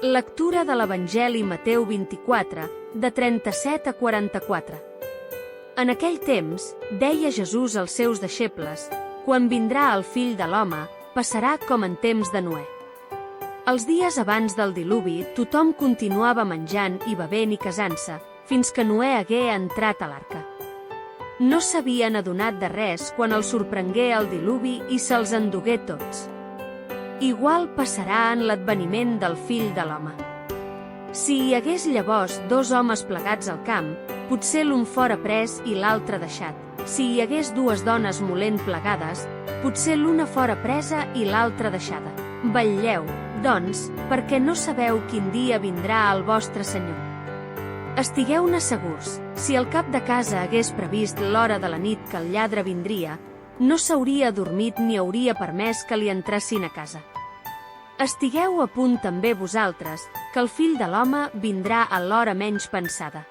Lectura de l'Evangeli Mateu 24, de 37 a 44. En aquell temps, deia Jesús als seus deixebles: «Quan vindrà el Fill de l'Home, passarà com en temps de Noè. Els dies abans del diluvi, tothom continuava menjant i bevent i casant-se, fins que Noè hagué entrat a l'arca. No s'havien adonat de res quan el sorprengué el diluvi i se'ls endugué tots. Igual passarà en l'adveniment del Fill de l'Home. Si hi hagués llavors 2 homes plegats al camp, potser l'un fora pres i l'altre deixat. Si hi hagués 2 dones molent plegades, potser l'una fora presa i l'altra deixada. Vetlleu, doncs, perquè no sabeu quin dia vindrà el vostre Senyor. Estigueu-ne segurs, si el cap de casa hagués previst l'hora de la nit que el lladre vindria, no s'hauria adormit ni hauria permès que li entressin a casa. Estigueu a punt també vosaltres, que el Fill de l'Home vindrà a l'hora menys pensada.